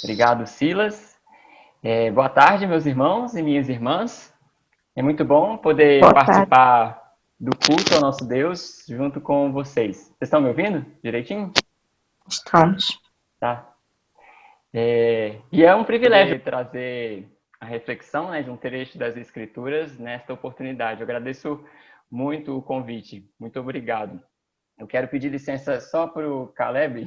Obrigado, Silas. Boa tarde, meus irmãos e minhas irmãs. É muito bom poder Boa tarde. participar do culto ao nosso Deus junto com vocês. Vocês estão me ouvindo direitinho? Estamos. Tá. E é um privilégio trazer a reflexão, né, de um trecho das Escrituras nesta oportunidade. Eu agradeço muito o convite. Muito obrigado. Eu quero pedir licença só para o Caleb,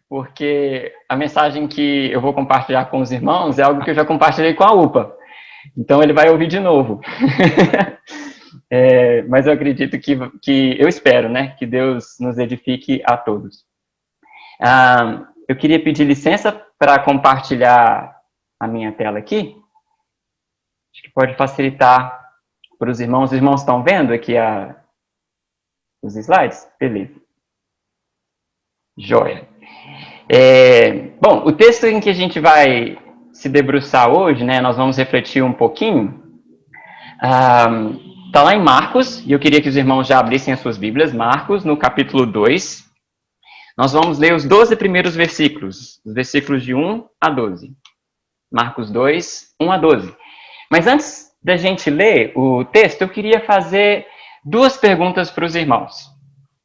porque a mensagem que eu vou compartilhar com os irmãos é algo que eu já compartilhei com a UPA. Então ele vai ouvir de novo. Mas eu acredito que eu espero, né, que Deus nos edifique a todos. Eu queria pedir licença para compartilhar a minha tela aqui. Acho que pode facilitar para os irmãos. Os irmãos estão vendo aqui os slides? Beleza. Joia. Bom, o texto em que a gente vai se debruçar hoje, né, nós vamos refletir um pouquinho, está lá em Marcos, e eu queria que os irmãos já abrissem as suas Bíblias, Marcos, no capítulo 2. Nós vamos ler os 12 primeiros versículos, os versículos de 1 a 12. Marcos 2, 1 a 12. Mas antes da gente ler o texto, eu queria fazer duas perguntas para os irmãos.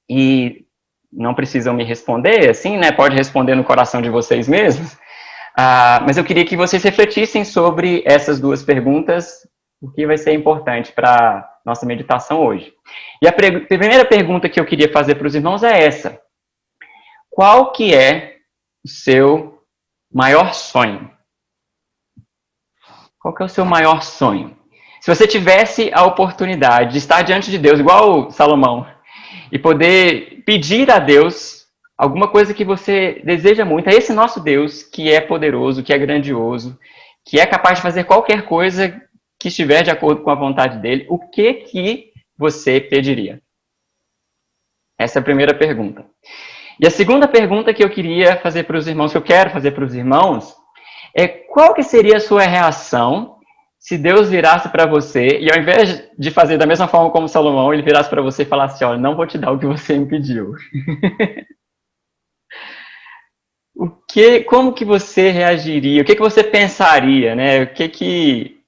E não precisam me responder, assim, né? Pode responder no coração de vocês mesmos. Mas eu queria que vocês refletissem sobre essas duas perguntas, porque vai ser importante para a nossa meditação hoje. E a primeira pergunta que eu queria fazer para os irmãos é essa. Qual que é o seu maior sonho? Qual que é o seu maior sonho? Se você tivesse a oportunidade de estar diante de Deus, igual Salomão, e poder pedir a Deus alguma coisa que você deseja muito, a esse nosso Deus que é poderoso, que é grandioso, que é capaz de fazer qualquer coisa que estiver de acordo com a vontade dele, o que você pediria? Essa é a primeira pergunta. E a segunda pergunta que eu queria fazer para os irmãos, que eu quero fazer para os irmãos, é qual que seria a sua reação se Deus virasse para você, e ao invés de fazer da mesma forma como Salomão, ele virasse para você e falasse, olha, não vou te dar o que você me pediu. Como que você reagiria? O que você pensaria, né?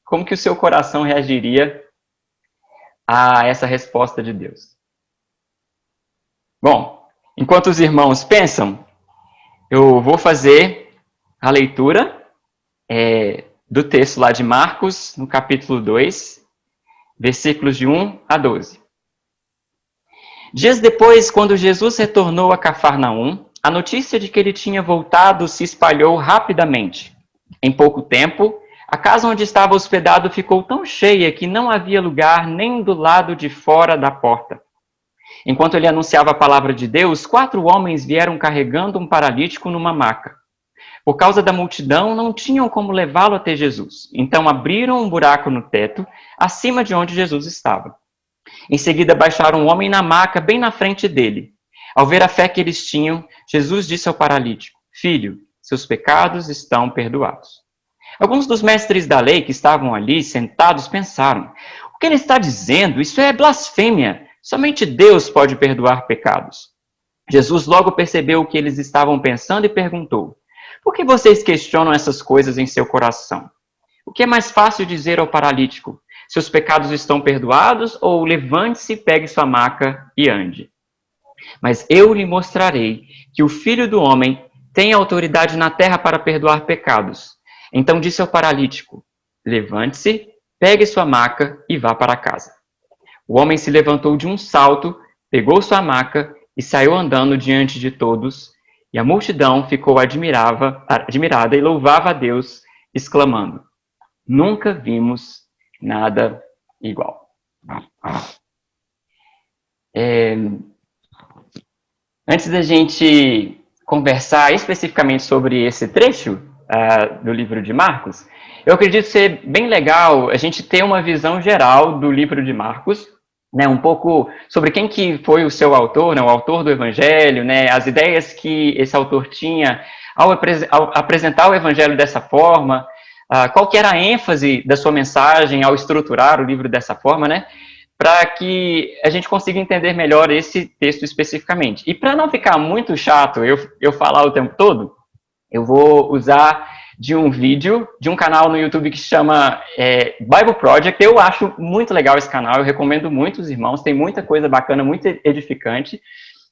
Como que o seu coração reagiria a essa resposta de Deus? Bom, enquanto os irmãos pensam, eu vou fazer a leitura do texto lá de Marcos, no capítulo 2, versículos de 1 a 12. Dias depois, quando Jesus retornou a Cafarnaum, a notícia de que ele tinha voltado se espalhou rapidamente. Em pouco tempo, a casa onde estava hospedado ficou tão cheia que não havia lugar nem do lado de fora da porta. Enquanto ele anunciava a palavra de Deus, 4 homens vieram carregando um paralítico numa maca. Por causa da multidão, não tinham como levá-lo até Jesus. Então abriram um buraco no teto, acima de onde Jesus estava. Em seguida, baixaram um homem na maca, bem na frente dele. Ao ver a fé que eles tinham, Jesus disse ao paralítico, filho, seus pecados estão perdoados. Alguns dos mestres da lei que estavam ali, sentados, pensaram, o que ele está dizendo? Isso é blasfêmia. Somente Deus pode perdoar pecados. Jesus logo percebeu o que eles estavam pensando e perguntou, por que vocês questionam essas coisas em seu coração? O que é mais fácil dizer ao paralítico? Seus pecados estão perdoados? Ou levante-se, pegue sua maca e ande? Mas eu lhe mostrarei que o Filho do Homem tem autoridade na terra para perdoar pecados. Então disse ao paralítico, levante-se, pegue sua maca e vá para casa. O homem se levantou de um salto, pegou sua maca e saiu andando diante de todos, e a multidão ficou admirada e louvava a Deus, exclamando, nunca vimos nada igual. Antes da gente conversar especificamente sobre esse trecho do livro de Marcos, eu acredito ser bem legal a gente ter uma visão geral do livro de Marcos, né, um pouco sobre quem que foi o seu autor, né, o autor do Evangelho, né, as ideias que esse autor tinha ao apresentar o Evangelho dessa forma, qual que era a ênfase da sua mensagem ao estruturar o livro dessa forma, né, para que a gente consiga entender melhor esse texto especificamente. E para não ficar muito chato eu falar o tempo todo, eu vou usar de um vídeo de um canal no YouTube que chama Bible Project. Eu acho muito legal esse canal, eu recomendo muito os irmãos, tem muita coisa bacana, muito edificante,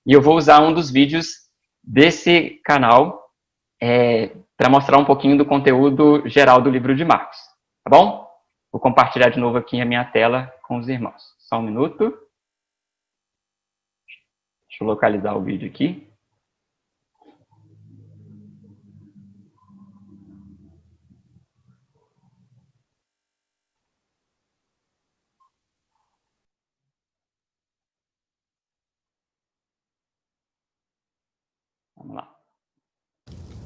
e eu vou usar um dos vídeos desse canal para mostrar um pouquinho do conteúdo geral do livro de Marcos, tá bom? Vou compartilhar de novo aqui a minha tela com os irmãos. Só um minuto. Deixa eu localizar o vídeo aqui. Vamos lá.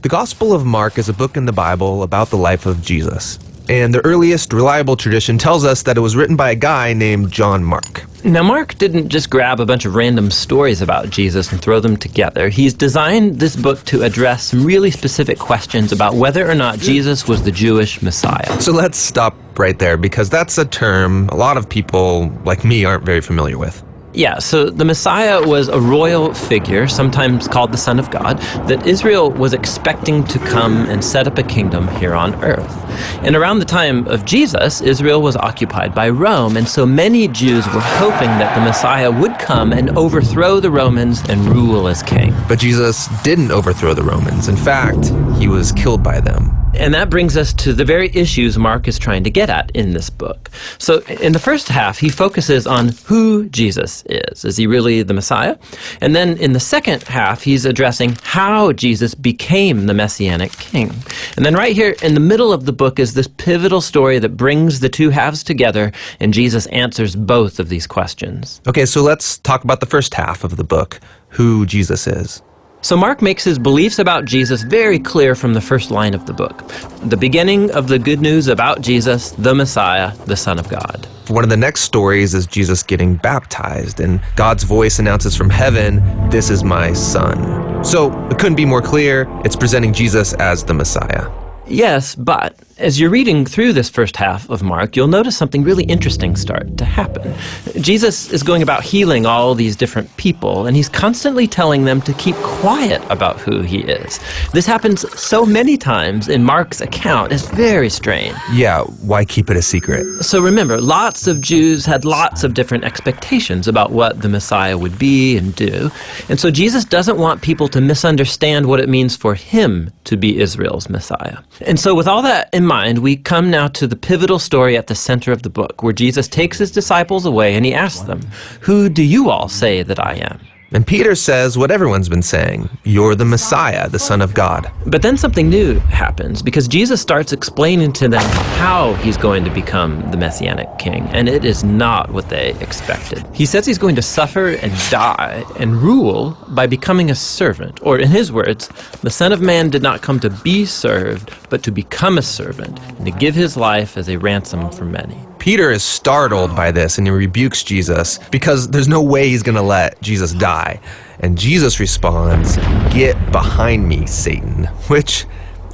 The Gospel of Mark is a book in the Bible about the life of Jesus. And the earliest reliable tradition tells us that it was written by a guy named John Mark. Now, Mark didn't just grab a bunch of random stories about Jesus and throw them together. He's designed this book to address some really specific questions about whether or not Jesus was the Jewish Messiah. So let's stop right there, because that's a term a lot of people like me aren't very familiar with. Yeah, so the Messiah was a royal figure, sometimes called the Son of God, that Israel was expecting to come and set up a kingdom here on earth. And around the time of Jesus, Israel was occupied by Rome, and so many Jews were hoping that the Messiah would come and overthrow the Romans and rule as king. But Jesus didn't overthrow the Romans. In fact, he was killed by them. And that brings us to the very issues Mark is trying to get at in this book. So in the first half, he focuses on who Jesus is. Is he really the Messiah? And then in the second half, he's addressing how Jesus became the Messianic king. And then right here in the middle of the book is this pivotal story that brings the two halves together, and Jesus answers both of these questions. Okay, so let's talk about the first half of the book, who Jesus is. So Mark makes his beliefs about Jesus very clear from the first line of the book. The beginning of the good news about Jesus, the Messiah, the Son of God. One of the next stories is Jesus getting baptized, and God's voice announces from heaven, "This is my son." So it couldn't be more clear, it's presenting Jesus as the Messiah. Yes, but as you're reading through this first half of Mark, you'll notice something really interesting start to happen. Jesus is going about healing all these different people, and he's constantly telling them to keep quiet about who he is. This happens so many times in Mark's account, it's very strange. Yeah, why keep it a secret? So remember, lots of Jews had lots of different expectations about what the Messiah would be and do, and so Jesus doesn't want people to misunderstand what it means for him to be Israel's Messiah. And so with all that in mind, we come now to the pivotal story at the center of the book, where Jesus takes his disciples away and he asks them, "Who do you all say that I am?" And Peter says what everyone's been saying, "You're the Messiah, the Son of God." But then something new happens, because Jesus starts explaining to them how he's going to become the Messianic king, and it is not what they expected. He says he's going to suffer and die and rule by becoming a servant, or in his words, the Son of Man did not come to be served, but to become a servant, and to give his life as a ransom for many. Peter is startled by this and he rebukes Jesus because there's no way he's going to let Jesus die. And Jesus responds, "Get behind me, Satan," which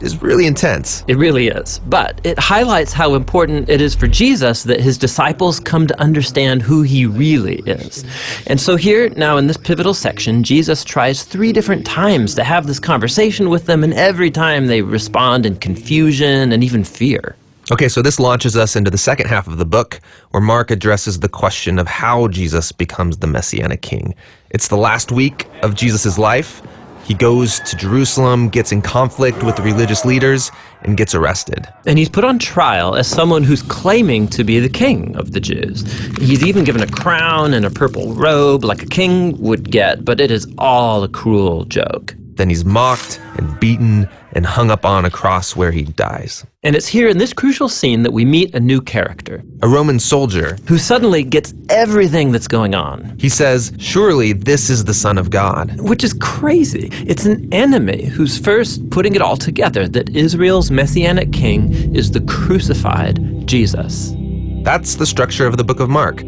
is really intense. It really is. But it highlights how important it is for Jesus that his disciples come to understand who he really is. And so here, now in this pivotal section, Jesus tries 3 different times to have this conversation with them, and every time they respond in confusion and even fear. Okay, so this launches us into the second half of the book, where Mark addresses the question of how Jesus becomes the Messianic king. It's the last week of Jesus' life. He goes to Jerusalem, gets in conflict with the religious leaders, and gets arrested. And he's put on trial as someone who's claiming to be the king of the Jews. He's even given a crown and a purple robe like a king would get, but it is all a cruel joke. Then he's mocked and beaten and hung up on a cross where he dies. And it's here in this crucial scene that we meet a new character, A Roman soldier. who suddenly gets everything that's going on. He says, "Surely this is the Son of God." Which is crazy. It's an enemy who's first putting it all together, that Israel's Messianic king is the crucified Jesus. That's the structure of the book of Mark.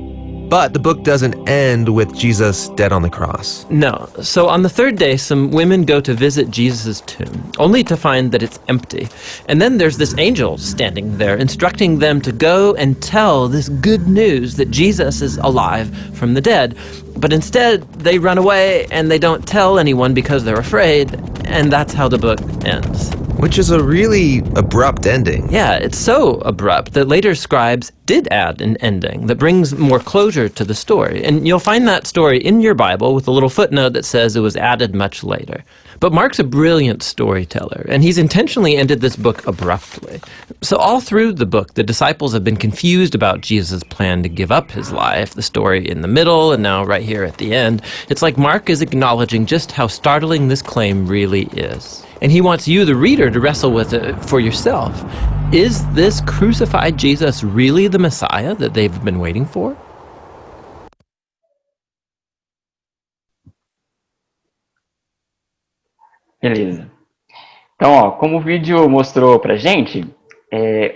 But the book doesn't end with Jesus dead on the cross. No. So on the third day, some women go to visit Jesus' tomb, only to find that it's empty. And then there's this angel standing there, instructing them to go and tell this good news that Jesus is alive from the dead. But instead, they run away and they don't tell anyone because they're afraid. And that's how the book ends. Which is a really abrupt ending. Yeah, it's so abrupt that later scribes did add an ending that brings more closure to the story. And you'll find that story in your Bible with a little footnote that says it was added much later. But Mark's a brilliant storyteller, and he's intentionally ended this book abruptly. So all through the book, the disciples have been confused about Jesus' plan to give up his life, the story in the middle, and now right here at the end. It's like Mark is acknowledging just how startling this claim really is. And he wants you, the reader, to wrestle with it for yourself. Is this crucified Jesus really the Messiah that they've been waiting for? Beleza. Então, ó, como o vídeo mostrou pra gente,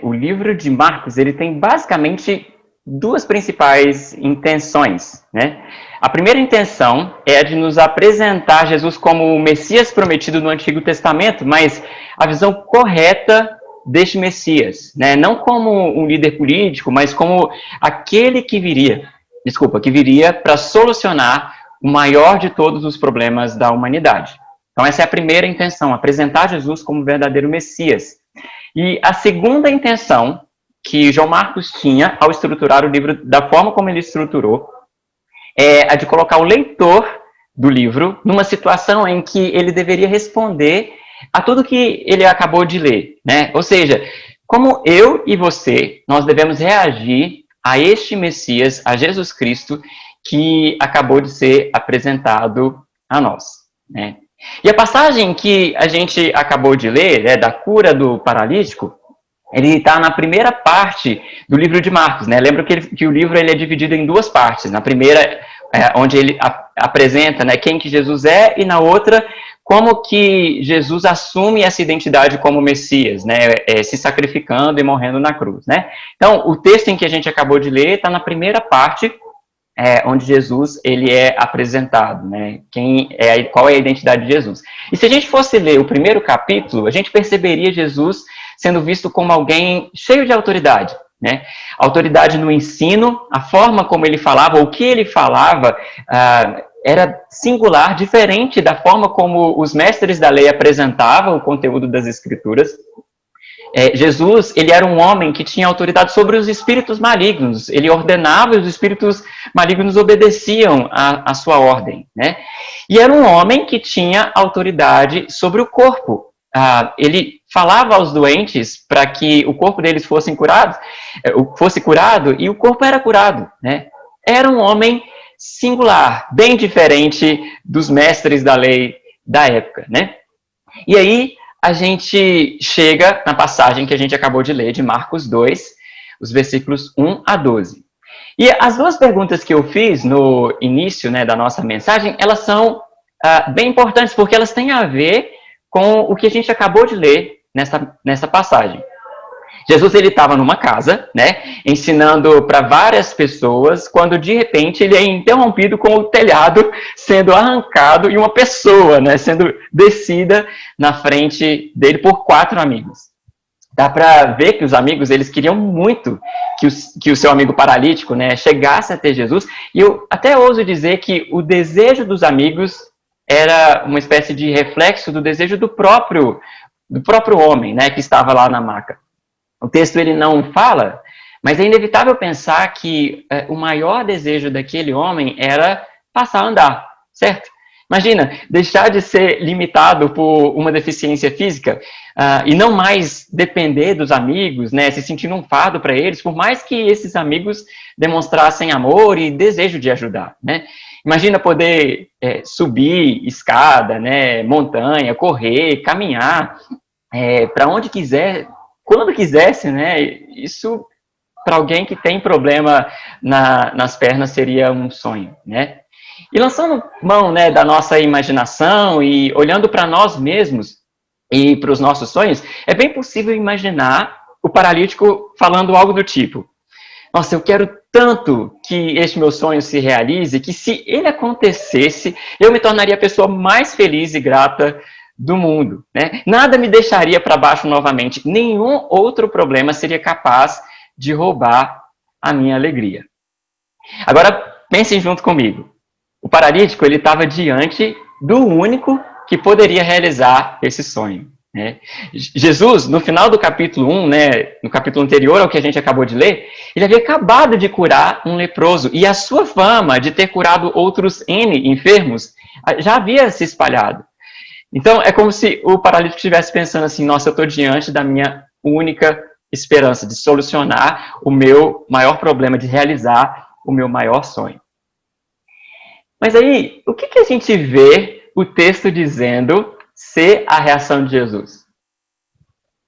o livro de Marcos ele tem basicamente duas principais intenções, né? A primeira intenção é a de nos apresentar Jesus como o Messias prometido no Antigo Testamento, mas a visão correta deste Messias, né? Não como um líder político, mas como aquele que viria para solucionar o maior de todos os problemas da humanidade. Então essa é a primeira intenção, apresentar Jesus como o verdadeiro Messias. E a segunda intenção que João Marcos tinha ao estruturar o livro da forma como ele estruturou, é a de colocar o leitor do livro numa situação em que ele deveria responder a tudo que ele acabou de ler, né? Ou seja, como eu e você, nós devemos reagir a este Messias, a Jesus Cristo, que acabou de ser apresentado a nós, né? E a passagem que a gente acabou de ler, né, da cura do paralítico, ele está na primeira parte do livro de Marcos, né? Lembra que o livro ele é dividido em duas partes. Na primeira, onde ele apresenta, né, quem que Jesus é, e na outra, como que Jesus assume essa identidade como Messias, né? Se sacrificando e morrendo na cruz, né? Então, o texto em que a gente acabou de ler está na primeira parte, onde Jesus ele é apresentado, né? Qual é a identidade de Jesus. E se a gente fosse ler o primeiro capítulo, a gente perceberia Jesus sendo visto como alguém cheio de autoridade, né? Autoridade no ensino, a forma como ele falava, o que ele falava, era singular, diferente da forma como os mestres da lei apresentavam o conteúdo das Escrituras. Jesus, ele era um homem que tinha autoridade sobre os espíritos malignos, ele ordenava e os espíritos malignos obedeciam à sua ordem, né? E era um homem que tinha autoridade sobre o corpo. Ele falava aos doentes para que o corpo deles fosse curado e o corpo era curado, né? Era um homem singular, bem diferente dos mestres da lei da época, né? E aí a gente chega na passagem que a gente acabou de ler, de Marcos 2, os versículos 1 a 12. E as duas perguntas que eu fiz no início, né, da nossa mensagem, elas são bem importantes, porque elas têm a ver com o que a gente acabou de ler nessa passagem. Jesus ele estava numa casa, né, ensinando para várias pessoas, quando de repente ele é interrompido com o telhado sendo arrancado e uma pessoa, né, sendo descida na frente dele por 4 amigos. Dá para ver que os amigos eles queriam muito que o seu amigo paralítico, né, chegasse até Jesus, e eu até ouso dizer que o desejo dos amigos era uma espécie de reflexo do desejo do próprio homem, né, que estava lá na maca. O texto ele não fala, mas é inevitável pensar que o maior desejo daquele homem era passar a andar, certo? Imagina, deixar de ser limitado por uma deficiência física e não mais depender dos amigos, né, se sentindo um fardo para eles, por mais que esses amigos demonstrassem amor e desejo de ajudar, né? Imagina poder subir escada, né, montanha, correr, caminhar para onde quiser, quando quisesse, né? Isso para alguém que tem problema nas pernas seria um sonho, né? E lançando mão, né, da nossa imaginação e olhando para nós mesmos e para os nossos sonhos, é bem possível imaginar o paralítico falando algo do tipo: nossa, eu quero tanto que este meu sonho se realize, que se ele acontecesse, eu me tornaria a pessoa mais feliz e grata do mundo, né? Nada me deixaria para baixo novamente. Nenhum outro problema seria capaz de roubar a minha alegria. Agora, pensem junto comigo. O paralítico, ele estava diante do único que poderia realizar esse sonho. Né? Jesus, no final do capítulo 1, né, no capítulo anterior ao que a gente acabou de ler, ele havia acabado de curar um leproso, e a sua fama de ter curado outros N enfermos já havia se espalhado. Então, é como se o paralítico estivesse pensando assim, nossa, eu estou diante da minha única esperança de solucionar o meu maior problema, de realizar o meu maior sonho. Mas aí, o que a gente vê o texto dizendo ser a reação de Jesus?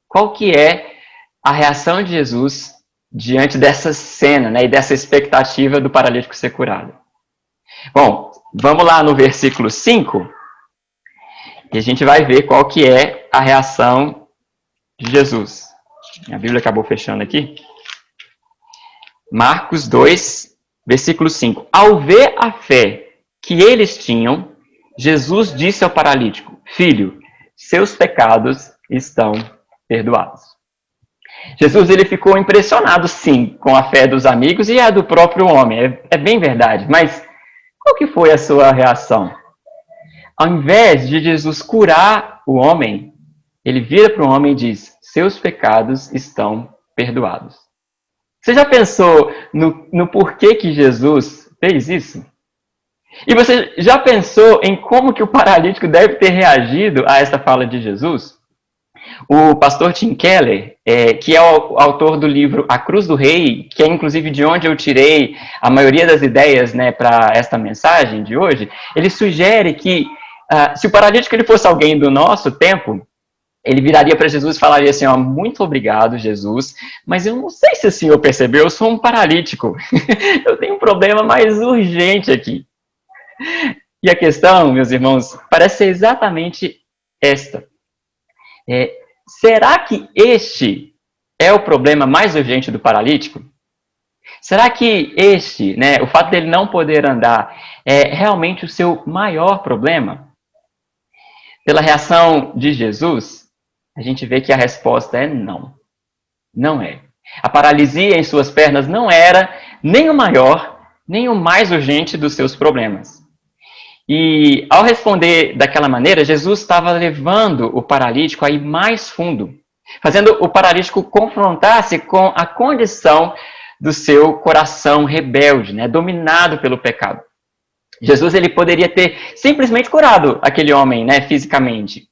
Qual que é a reação de Jesus diante dessa cena, né, e dessa expectativa do paralítico ser curado? Bom, vamos lá no versículo 5, e a gente vai ver qual que é a reação de Jesus. A Bíblia acabou fechando aqui. Marcos 2, versículo 5. Ao ver a fé que eles tinham, Jesus disse ao paralítico: Filho, seus pecados estão perdoados. Jesus ele ficou impressionado, sim, com a fé dos amigos e a do próprio homem. É bem verdade, mas qual que foi a sua reação? Ao invés de Jesus curar o homem, ele vira para o homem e diz: seus pecados estão perdoados. Você já pensou no porquê que Jesus fez isso? E você já pensou em como que o paralítico deve ter reagido a essa fala de Jesus? O pastor Tim Keller, que é o autor do livro A Cruz do Rei, que é inclusive de onde eu tirei a maioria das ideias, né, para esta mensagem de hoje, ele sugere que se o paralítico ele fosse alguém do nosso tempo, ele viraria para Jesus e falaria assim, ó, muito obrigado, Jesus, mas eu não sei se o senhor percebeu, eu sou um paralítico. Eu tenho um problema mais urgente aqui. E a questão, meus irmãos, parece ser exatamente esta. Será que este é o problema mais urgente do paralítico? Será que este, né, o fato dele não poder andar, é realmente o seu maior problema? Pela reação de Jesus, a gente vê que a resposta é não. Não é. A paralisia em suas pernas não era nem o maior, nem o mais urgente dos seus problemas. E ao responder daquela maneira, Jesus estava levando o paralítico a ir mais fundo, fazendo o paralítico confrontar-se com a condição do seu coração rebelde, né, dominado pelo pecado. Jesus ele poderia ter simplesmente curado aquele homem, né, fisicamente,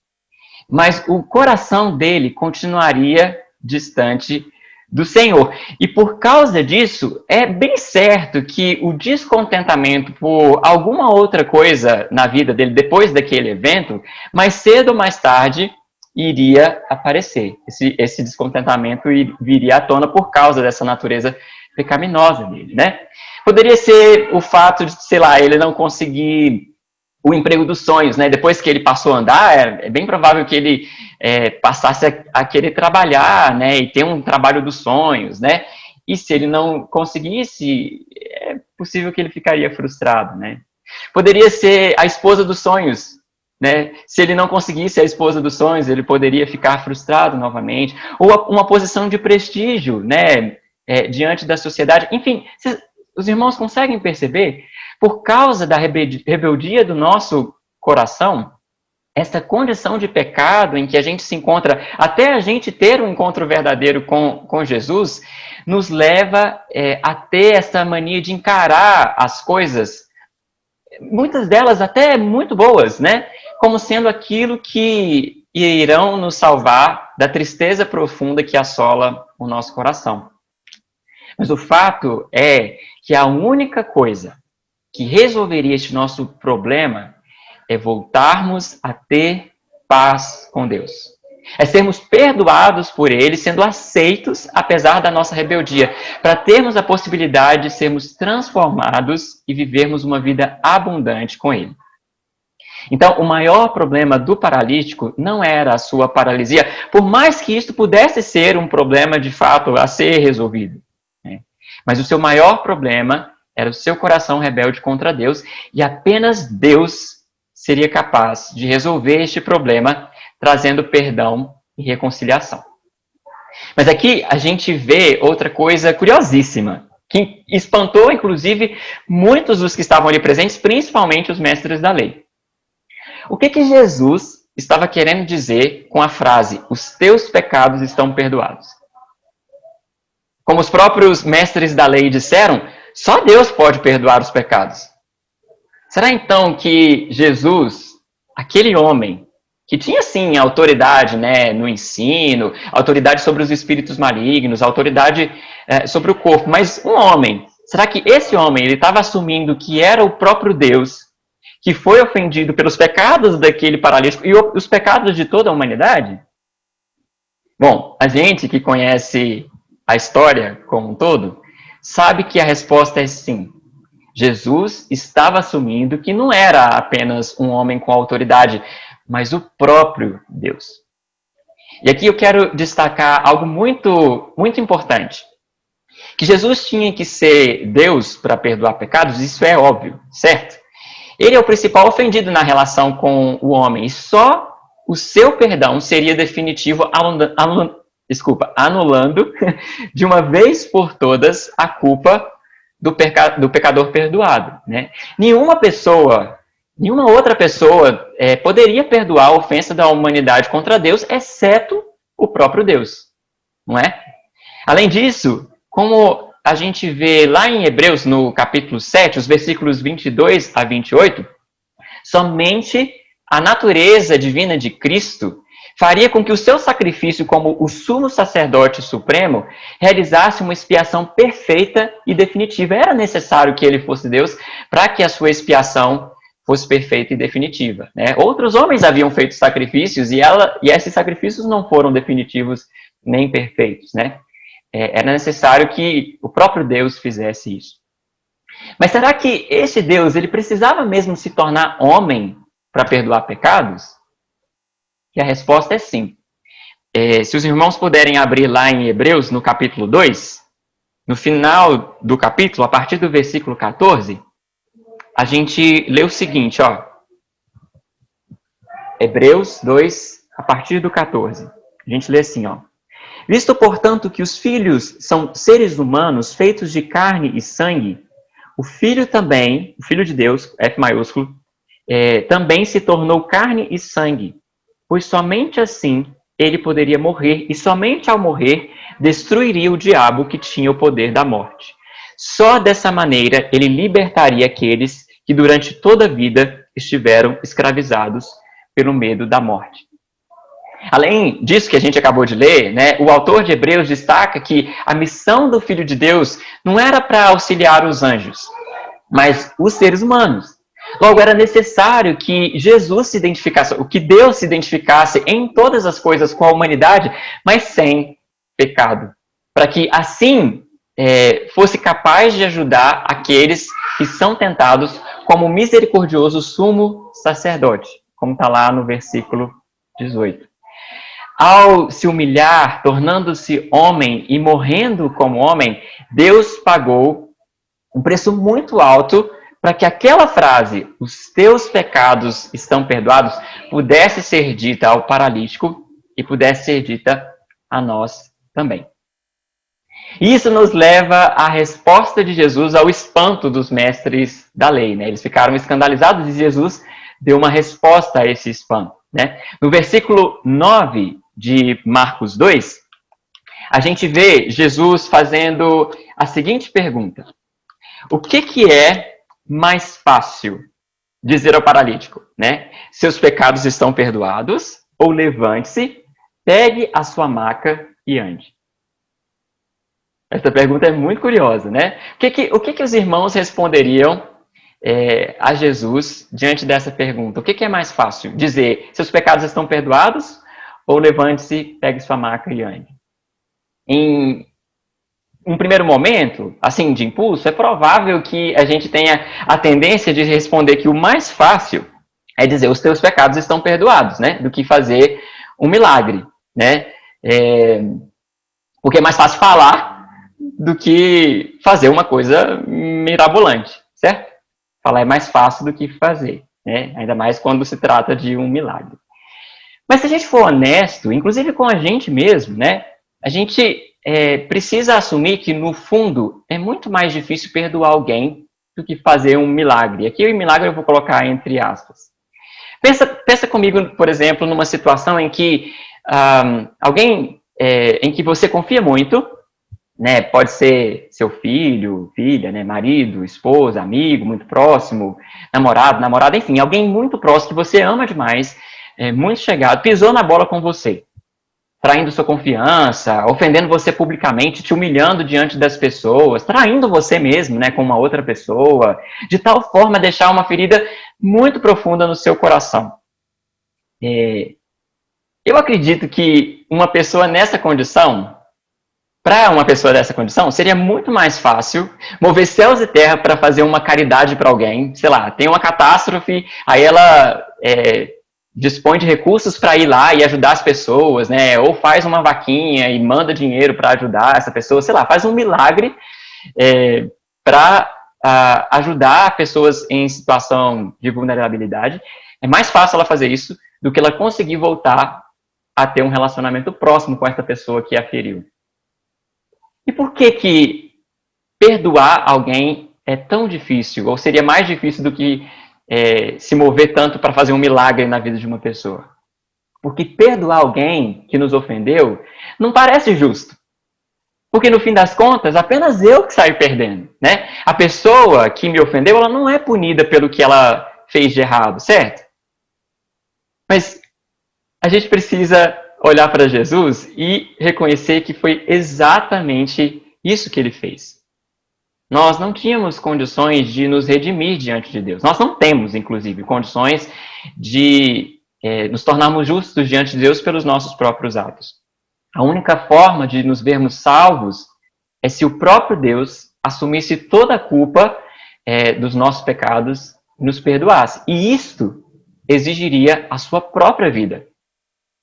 mas o coração dele continuaria distante do Senhor. E por causa disso, é bem certo que o descontentamento por alguma outra coisa na vida dele, depois daquele evento, mais cedo ou mais tarde, iria aparecer. Esse descontentamento viria à tona por causa dessa natureza pecaminosa dele, né? Poderia ser o fato de, sei lá, ele não conseguir o emprego dos sonhos, né? Depois que ele passou a andar, é bem provável que ele passasse a querer trabalhar, né? E ter um trabalho dos sonhos, né? E se ele não conseguisse, é possível que ele ficaria frustrado, né? Poderia ser a esposa dos sonhos, né? Se ele não conseguisse a esposa dos sonhos, ele poderia ficar frustrado novamente. Ou uma posição de prestígio, né? Diante da sociedade. Enfim, os irmãos conseguem perceber? Por causa da rebeldia do nosso coração, essa condição de pecado em que a gente se encontra, até a gente ter um encontro verdadeiro com Jesus, nos leva a ter essa mania de encarar as coisas, muitas delas até muito boas, né? Como sendo aquilo que irão nos salvar da tristeza profunda que assola o nosso coração. Mas o fato é que a única coisa que resolveria este nosso problema é voltarmos a ter paz com Deus. É sermos perdoados por Ele, sendo aceitos apesar da nossa rebeldia, para termos a possibilidade de sermos transformados e vivermos uma vida abundante com Ele. Então, o maior problema do paralítico não era a sua paralisia, por mais que isto pudesse ser um problema de fato a ser resolvido. Mas o seu maior problema era o seu coração rebelde contra Deus, e apenas Deus seria capaz de resolver este problema, trazendo perdão e reconciliação. Mas aqui a gente vê outra coisa curiosíssima, que espantou, inclusive, muitos dos que estavam ali presentes, principalmente os mestres da lei. O que Jesus estava querendo dizer com a frase, os teus pecados estão perdoados? Como os próprios mestres da lei disseram, só Deus pode perdoar os pecados. Será então que Jesus, aquele homem, que tinha sim autoridade, né, no ensino, autoridade sobre os espíritos malignos, autoridade sobre o corpo, mas um homem, será que esse homem ele estava assumindo que era o próprio Deus, que foi ofendido pelos pecados daquele paralítico e os pecados de toda a humanidade? Bom, a gente que conhece a história como um todo, sabe que a resposta é sim. Jesus estava assumindo que não era apenas um homem com autoridade, mas o próprio Deus. E aqui eu quero destacar algo muito, muito importante. Que Jesus tinha que ser Deus para perdoar pecados, isso é óbvio, certo? Ele é o principal ofendido na relação com o homem, e só o seu perdão seria definitivo, anulando de uma vez por todas a culpa do pecador perdoado, né? Nenhuma outra pessoa poderia perdoar a ofensa da humanidade contra Deus, exceto o próprio Deus, não é? Além disso, como a gente vê lá em Hebreus, no capítulo 7, os versículos 22 a 28, somente a natureza divina de Cristo faria com que o seu sacrifício como o sumo sacerdote supremo realizasse uma expiação perfeita e definitiva. Era necessário que ele fosse Deus para que a sua expiação fosse perfeita e definitiva, né? Outros homens haviam feito sacrifícios e esses sacrifícios não foram definitivos nem perfeitos, né? Era necessário que o próprio Deus fizesse isso. Mas será que esse Deus ele precisava mesmo se tornar homem para perdoar pecados? E a resposta é sim. Se os irmãos puderem abrir lá em Hebreus, no capítulo 2, no final do capítulo, a partir do versículo 14, a gente lê o seguinte, ó. Hebreus 2, a partir do 14. A gente lê assim, ó. Visto, portanto, que os filhos são seres humanos feitos de carne e sangue, o Filho também, o Filho de Deus, F maiúsculo, também se tornou carne e sangue, pois somente assim ele poderia morrer, e somente ao morrer destruiria o diabo que tinha o poder da morte. Só dessa maneira ele libertaria aqueles que durante toda a vida estiveram escravizados pelo medo da morte. Além disso que a gente acabou de ler, né, o autor de Hebreus destaca que a missão do Filho de Deus não era para auxiliar os anjos, mas os seres humanos. Logo, era necessário que Jesus se identificasse, que Deus se identificasse em todas as coisas com a humanidade, mas sem pecado. Para que, assim, fosse capaz de ajudar aqueles que são tentados como o misericordioso sumo sacerdote, como está lá no versículo 18. Ao se humilhar, tornando-se homem e morrendo como homem, Deus pagou um preço muito alto para que aquela frase, os teus pecados estão perdoados, pudesse ser dita ao paralítico e pudesse ser dita a nós também. Isso nos leva à resposta de Jesus ao espanto dos mestres da lei, né? Eles ficaram escandalizados e Jesus deu uma resposta a esse espanto, né? No versículo 9 de Marcos 2, a gente vê Jesus fazendo a seguinte pergunta: o que é mais fácil dizer ao paralítico, né? Seus pecados estão perdoados, ou levante-se, pegue a sua maca e ande? Essa pergunta é muito curiosa, né? O que os irmãos responderiam a Jesus diante dessa pergunta? O que é mais fácil? Dizer, seus pecados estão perdoados, ou levante-se, pegue sua maca e ande? Em um primeiro momento, assim, de impulso, é provável que a gente tenha a tendência de responder que o mais fácil é dizer, os teus pecados estão perdoados, né? Do que fazer um milagre, né? Porque é mais fácil falar do que fazer uma coisa mirabolante, certo? Falar é mais fácil do que fazer, né? Ainda mais quando se trata de um milagre. Mas se a gente for honesto, inclusive com a gente mesmo, né? A gente precisa assumir que, no fundo, é muito mais difícil perdoar alguém do que fazer um milagre. Aqui o milagre eu vou colocar entre aspas. Pensa pensa comigo, por exemplo, numa situação em que alguém em que você confia muito, né? Pode ser seu filho, filha, né? Marido, esposa, amigo, muito próximo, namorado, namorada, enfim, alguém muito próximo que você ama demais, muito chegado, pisou na bola com você, traindo sua confiança, ofendendo você publicamente, te humilhando diante das pessoas, traindo você mesmo, né, com uma outra pessoa, de tal forma a deixar uma ferida muito profunda no seu coração. Eu acredito que uma pessoa nessa condição, para uma pessoa dessa condição, seria muito mais fácil mover céus e terra para fazer uma caridade para alguém. Sei lá, tem uma catástrofe, aí ela dispõe de recursos para ir lá e ajudar as pessoas, né? Ou faz uma vaquinha e manda dinheiro para ajudar essa pessoa, sei lá, faz um milagre para ajudar pessoas em situação de vulnerabilidade. É mais fácil ela fazer isso do que ela conseguir voltar a ter um relacionamento próximo com essa pessoa que a feriu. E por que perdoar alguém é tão difícil, ou seria mais difícil do que se mover tanto para fazer um milagre na vida de uma pessoa? Porque perdoar alguém que nos ofendeu não parece justo. Porque no fim das contas, apenas eu que saio perdendo, né? A pessoa que me ofendeu, ela não é punida pelo que ela fez de errado, certo? Mas a gente precisa olhar para Jesus e reconhecer que foi exatamente isso que ele fez. Nós não tínhamos condições de nos redimir diante de Deus. Nós não temos, inclusive, condições de nos tornarmos justos diante de Deus pelos nossos próprios atos. A única forma de nos vermos salvos é se o próprio Deus assumisse toda a culpa dos nossos pecados e nos perdoasse. E isto exigiria a sua própria vida.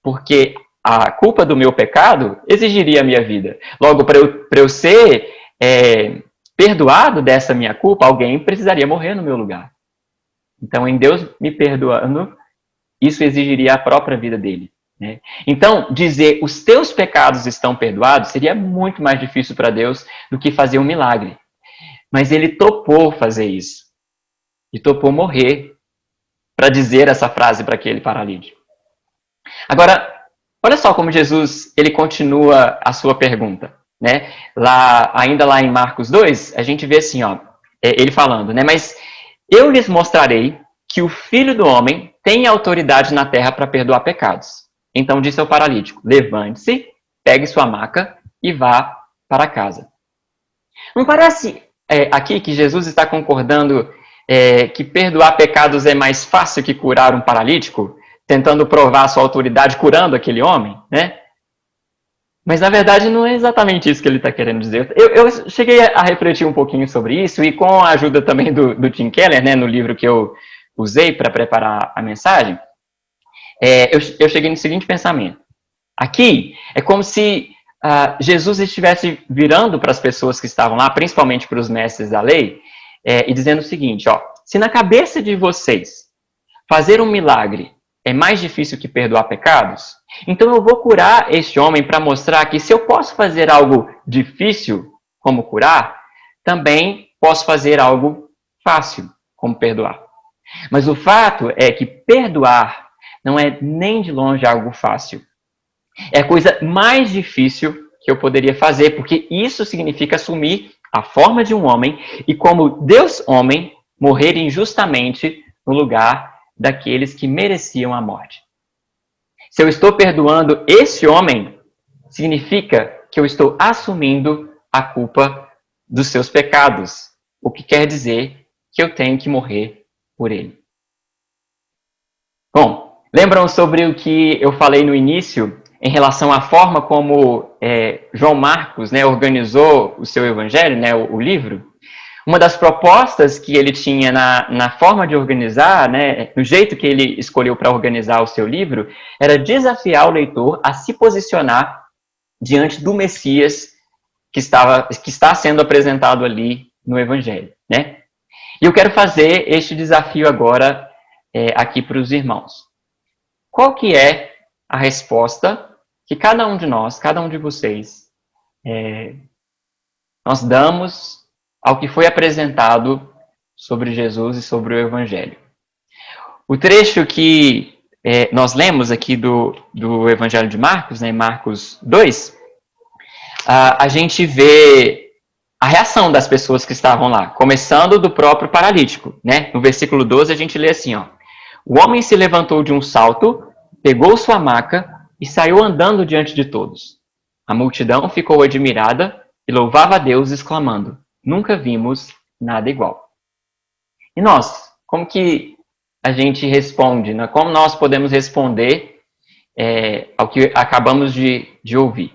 Porque a culpa do meu pecado exigiria a minha vida. Logo, para eu ser perdoado dessa minha culpa, alguém precisaria morrer no meu lugar. Então, em Deus me perdoando, isso exigiria a própria vida dele, né? Então, dizer os teus pecados estão perdoados seria muito mais difícil para Deus do que fazer um milagre. Mas ele topou fazer isso. E topou morrer para dizer essa frase para aquele paralítico. Agora, olha só como Jesus ele continua a sua pergunta, né? Ainda lá em Marcos 2, a gente vê assim, ó, ele falando, né? Mas eu lhes mostrarei que o Filho do Homem tem autoridade na terra para perdoar pecados. Então disse ao paralítico, levante-se, pegue sua maca e vá para casa. Não parece aqui que Jesus está concordando que perdoar pecados é mais fácil que curar um paralítico? Tentando provar sua autoridade curando aquele homem, né? Mas, na verdade, não é exatamente isso que ele está querendo dizer. Eu cheguei a refletir um pouquinho sobre isso, e com a ajuda também do Tim Keller, né, no livro que eu usei para preparar a mensagem, eu cheguei no seguinte pensamento. Aqui, é como se Jesus estivesse virando para as pessoas que estavam lá, principalmente para os mestres da lei, e dizendo o seguinte, ó, se na cabeça de vocês fazer um milagre é mais difícil que perdoar pecados, então eu vou curar este homem para mostrar que se eu posso fazer algo difícil, como curar, também posso fazer algo fácil, como perdoar. Mas o fato é que perdoar não é nem de longe algo fácil. É a coisa mais difícil que eu poderia fazer, porque isso significa assumir a forma de um homem e, como Deus homem, morrer injustamente no lugar daqueles que mereciam a morte. Se eu estou perdoando esse homem, significa que eu estou assumindo a culpa dos seus pecados, o que quer dizer que eu tenho que morrer por ele. Bom, lembram sobre o que eu falei no início em relação à forma como João Marcos, né, organizou o seu evangelho, né, o livro? Uma das propostas que ele tinha na forma de organizar, né, no jeito que ele escolheu para organizar o seu livro, era desafiar o leitor a se posicionar diante do Messias que está sendo apresentado ali no Evangelho, né? E eu quero fazer este desafio agora aqui para os irmãos. Qual que é a resposta que cada um de nós, cada um de vocês, nós damos ao que foi apresentado sobre Jesus e sobre o Evangelho? O trecho que nós lemos aqui do Evangelho de Marcos, né, Marcos 2, a gente vê a reação das pessoas que estavam lá, começando do próprio paralítico, né? No versículo 12 a gente lê assim, ó: o homem se levantou de um salto, pegou sua maca e saiu andando diante de todos. A multidão ficou admirada e louvava a Deus, exclamando: nunca vimos nada igual. E nós, como que a gente responde, né? Como nós podemos responder ao que acabamos de ouvir?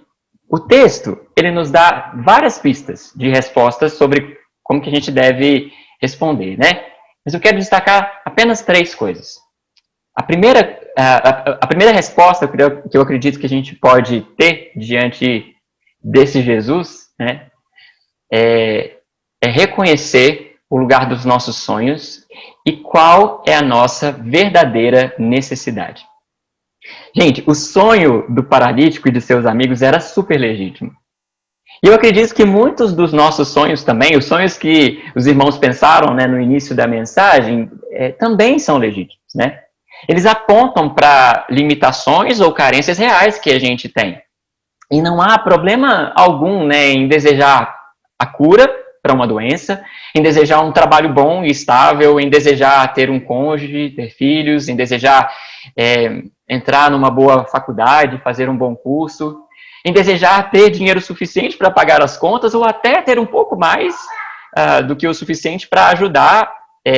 O texto, ele nos dá várias pistas de respostas sobre como que a gente deve responder, né? Mas eu quero destacar apenas 3 coisas. A primeira resposta que eu acredito que a gente pode ter diante desse Jesus, né, é reconhecer o lugar dos nossos sonhos e qual é a nossa verdadeira necessidade. Gente, o sonho do paralítico e de seus amigos era super legítimo. E eu acredito que muitos dos nossos sonhos também, os sonhos que os irmãos pensaram, né, no início da mensagem, também são legítimos, né? Eles apontam para limitações ou carências reais que a gente tem. E não há problema algum, né, em desejar a cura para uma doença, em desejar um trabalho bom e estável, em desejar ter um cônjuge, ter filhos, em desejar entrar numa boa faculdade, fazer um bom curso, em desejar ter dinheiro suficiente para pagar as contas ou até ter um pouco mais do que o suficiente para ajudar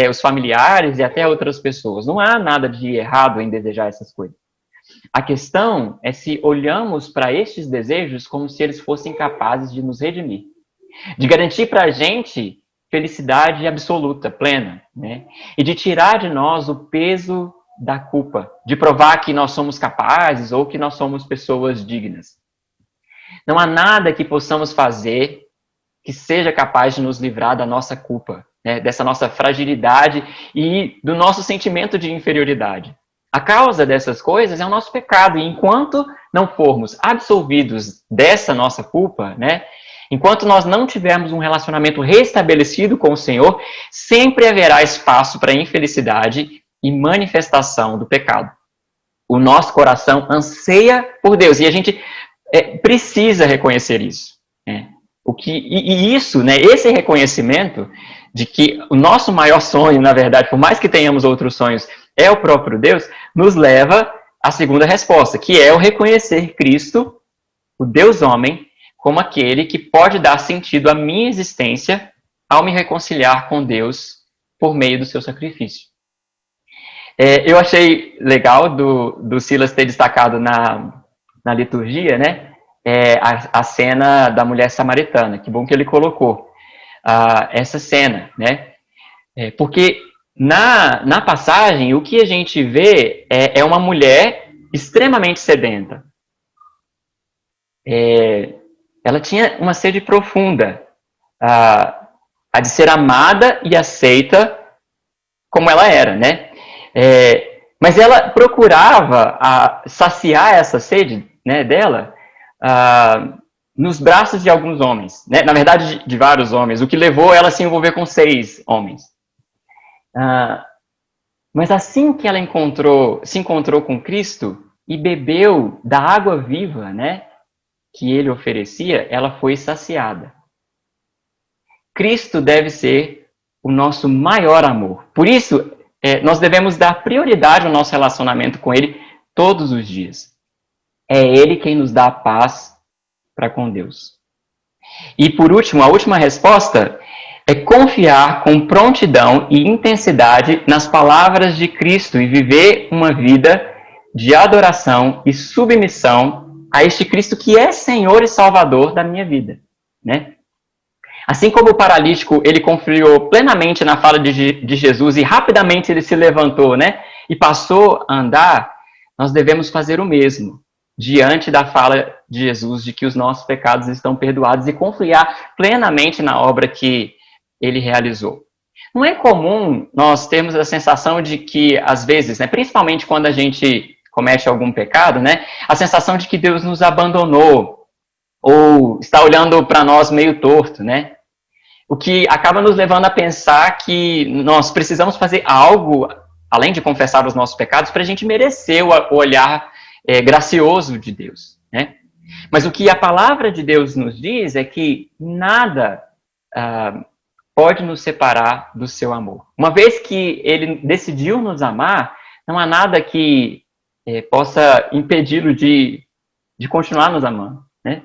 os familiares e até outras pessoas. Não há nada de errado em desejar essas coisas. A questão é se olhamos para estes desejos como se eles fossem capazes de nos redimir, de garantir para a gente felicidade absoluta, plena, né? E de tirar de nós o peso da culpa, de provar que nós somos capazes ou que nós somos pessoas dignas. Não há nada que possamos fazer que seja capaz de nos livrar da nossa culpa, né, dessa nossa fragilidade e do nosso sentimento de inferioridade. A causa dessas coisas é o nosso pecado, e enquanto não formos absolvidos dessa nossa culpa, né, enquanto nós não tivermos um relacionamento restabelecido com o Senhor, sempre haverá espaço para infelicidade e manifestação do pecado. O nosso coração anseia por Deus, e a gente precisa reconhecer isso, né? Isso, né, esse reconhecimento de que o nosso maior sonho, na verdade, por mais que tenhamos outros sonhos, é o próprio Deus, nos leva à segunda resposta, que é o reconhecer Cristo, o Deus homem, como aquele que pode dar sentido à minha existência ao me reconciliar com Deus por meio do seu sacrifício. Eu achei legal do Silas ter destacado na liturgia, né, a cena da mulher samaritana. Que bom que ele colocou essa cena, né? Porque na passagem, o que a gente vê é uma mulher extremamente sedenta. Ela tinha uma sede profunda, a de ser amada e aceita como ela era, né? Mas ela procurava saciar essa sede, né, dela nos braços de alguns homens, né? Na verdade, de vários homens, o que levou ela a se envolver com 6 homens. Mas assim que ela se encontrou com Cristo e bebeu da água viva, né, que ele oferecia, ela foi saciada. Cristo deve ser o nosso maior amor. Por isso, nós devemos dar prioridade ao nosso relacionamento com ele todos os dias. É ele quem nos dá a paz para com Deus. E por último, a última resposta é confiar com prontidão e intensidade nas palavras de Cristo e viver uma vida de adoração e submissão a este Cristo que é Senhor e Salvador da minha vida, né? Assim como o paralítico, ele confiou plenamente na fala de Jesus e rapidamente ele se levantou, né, e passou a andar, nós devemos fazer o mesmo diante da fala de Jesus de que os nossos pecados estão perdoados e confiar plenamente na obra que ele realizou. Não é comum nós termos a sensação de que, às vezes, né, principalmente quando a gente comete algum pecado, né, a sensação de que Deus nos abandonou ou está olhando para nós meio torto, né? O que acaba nos levando a pensar que nós precisamos fazer algo além de confessar os nossos pecados, para a gente merecer o olhar gracioso de Deus, né? Mas o que a palavra de Deus nos diz é que nada pode nos separar do seu amor. Uma vez que ele decidiu nos amar, não há nada que possa impedi-lo de continuar nos amando, né?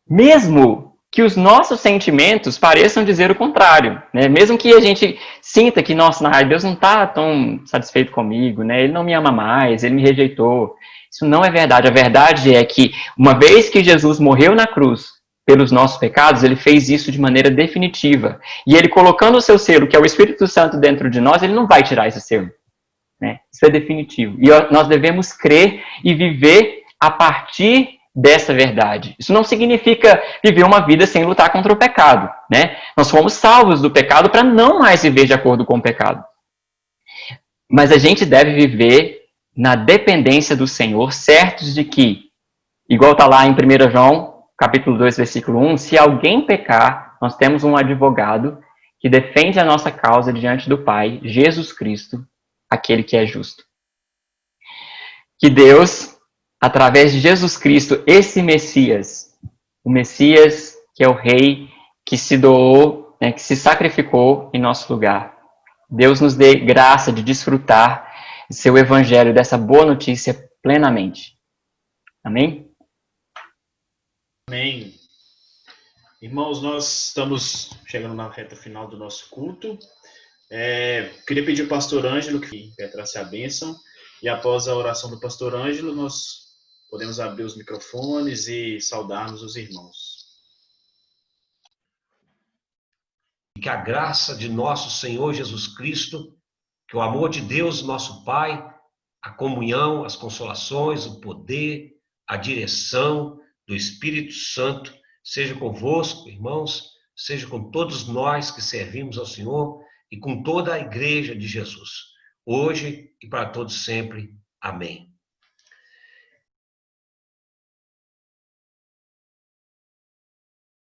Mesmo que os nossos sentimentos pareçam dizer o contrário, né? Mesmo que a gente sinta que, nossa, Deus não está tão satisfeito comigo, né? Ele não me ama mais, ele me rejeitou. Isso não é verdade. A verdade é que, uma vez que Jesus morreu na cruz pelos nossos pecados, ele fez isso de maneira definitiva. E ele, colocando o seu selo, que é o Espírito Santo dentro de nós, ele não vai tirar esse selo, né? Isso é definitivo. E nós devemos crer e viver a partir dessa verdade. Isso não significa viver uma vida sem lutar contra o pecado, né? Nós fomos salvos do pecado para não mais viver de acordo com o pecado. Mas a gente deve viver na dependência do Senhor, certos de que, igual está lá em 1 João, capítulo 2, versículo 1, se alguém pecar, nós temos um advogado que defende a nossa causa diante do Pai, Jesus Cristo, aquele que é justo. Que Deus, através de Jesus Cristo, esse Messias, o Messias que é o Rei, que se doou, né, que se sacrificou em nosso lugar, Deus nos dê graça de desfrutar seu evangelho, dessa boa notícia plenamente. Amém? Amém. Irmãos, nós estamos chegando na reta final do nosso culto. Queria pedir ao pastor Ângelo que petrasse a bênção, e após a oração do pastor Ângelo, nós podemos abrir os microfones e saudarmos os irmãos. Que a graça de nosso Senhor Jesus Cristo, que o amor de Deus, nosso Pai, a comunhão, as consolações, o poder, a direção do Espírito Santo, seja convosco, irmãos, seja com todos nós que servimos ao Senhor e com toda a igreja de Jesus, hoje e para todos sempre. Amém.